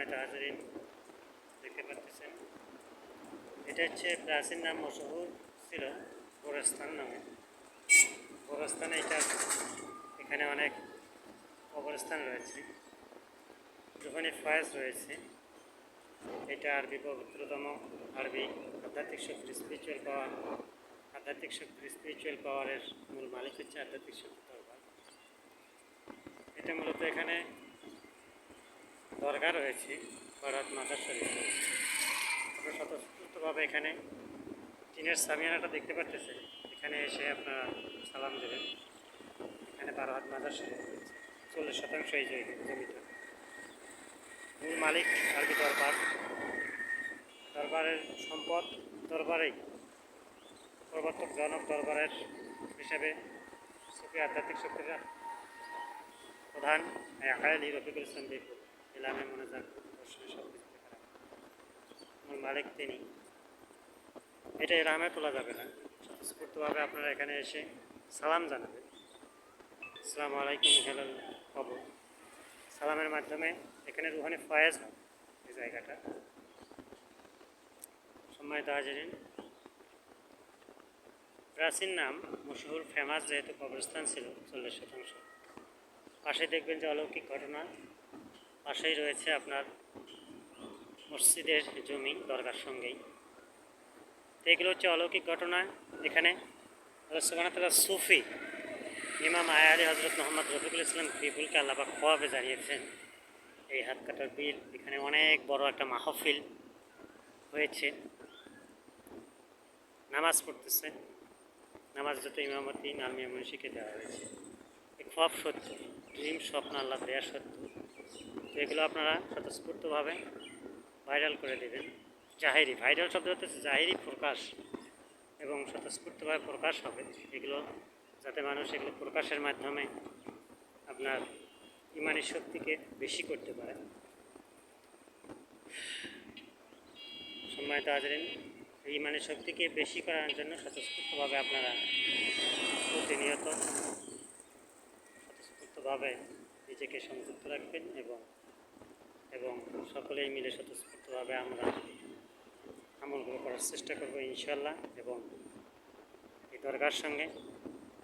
সম্মানিত হাজিরিন, দেখতে পাচ্ছেন এটা হচ্ছে প্রাচীন নাম মশহুর ছিল গোরস্থান নামে। গোরস্থানে এখানে অনেক কবরস্থান রয়েছে, রুহানি ফয়েজ রয়েছে। এটা আরবি পবিত্রতম আরবি আধ্যাত্মিক শক্তির স্পিরিচুয়াল পাওয়ারের মূল মালিক হচ্ছে আধ্যাত্মিক শক্তি দরবার। এটা মূলত এখানে দরগা রয়েছে, বরাত মাজার শরীফ রয়েছে। আপনারা স্বতঃস্ফূর্তভাবে এখানে টিনের সামিয়ানাটা দেখতে পাচ্ছেন, এখানে এসে আপনারা সালাম দেবেন। এখানে বরাত মাজার শরীফ রয়েছে, 40% এই জমিটা। মূল মালিক আরবি দরবারের সম্পদ দরবারেই, প্রবর্তক জনক দরবারের হিসেবে সুফি আধ্যাত্মিক শক্তিরা প্রধান আকালি রফিকুল ইসলাম বিপুল ইলামে মনোজার দর্শনের সব কিছু খারাপ মূল মালিক তিনি। এটা ইলামে তোলা যাবে না, স্ফূর্তভাবে আপনারা এখানে এসে সালাম জানাবেন। আসসালামু আলাইকুম, হেলাল কবর সালামের মাধ্যমে এখানে রুহানি ফয়েজ হয় এই জায়গাটা। সম্মানিত হাজিরিন, প্রাচীন নাম মশহুর ফেমাস যেহেতু কবরস্থান ছিল 40%। পাশে দেখবেন যে অলৌকিক ঘটনা, পাশেই রয়েছে আপনার মসজিদের জমি দরগার সঙ্গেই। তো এগুলো হচ্ছে অলৌকিক ঘটনা। এখানে সুবহানাল্লাহ সুফি ইমাম আলী হজরত মোহাম্মদ রফিকুল ইসলাম বিপুলকে আল্লাপাক খোয়াবে জানিয়েছেন এই হাত কাটার বিল। এখানে অনেক বড় একটা মাহফিল হয়েছে, নামাজ পড়তেছে, নামাজ যত ইমামতি নামিয়া মনীষীকে দেওয়া হয়েছে। এই খোয়াব সত্য, ড্রিম স্বপ্ন আল্লাহ দেয়া সত্য। তো এগুলো আপনারা স্বতঃস্ফূর্তভাবে ভাইরাল করে দেবেন। জাহেরি ভাইরাল শব্দ হচ্ছে জাহেরি প্রকাশ, এবং স্বতঃস্ফূর্তভাবে প্রকাশ হবে এগুলো, যাতে মানুষ এগুলো প্রকাশের মাধ্যমে আপনার ইমানি শক্তিকে বেশি করতে পারে। সম্মানিত হাজিরিন, এই ইমানি শক্তিকে বেশি করার জন্য স্বতঃস্ফূর্তভাবে আপনারা প্রতিনিয়ত স্বতঃস্ফূর্তভাবে নিজেকে সংযুক্ত রাখবেন এবং সকলেই মিলে স্বতঃস্ফূর্তভাবে আমরা আমলগুলো করার চেষ্টা করবো ইনশাল্লাহ। এবং এই দরগার সঙ্গে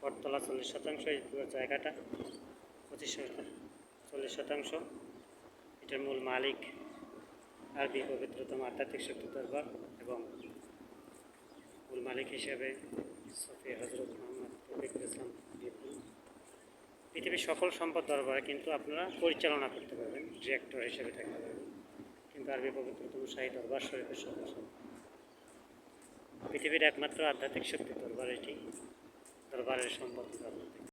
বটতলা 40%, এই পুরো জায়গাটা 40%। এটার মূল মালিক আরবি পবিত্রতম আধ্যাত্মিক শক্তি দরবার, এবং মূল মালিক হিসেবে সুফি হজরত মোহাম্মদ রফিকুল ইসলাম বিপুল। পৃথিবীর সকল সম্পদ দরবারে, কিন্তু আপনারা পরিচালনা করতে পারবেন, ডিরেক্টর হিসেবে থাকতে পারবেন। কিন্তু আরবি পবিত্রতম শাহী দরবার শরীফের সদস্য, পৃথিবীর একমাত্র আধ্যাত্মিক শক্তি দরবার এটি, দরবারের সম্পদ দরবার।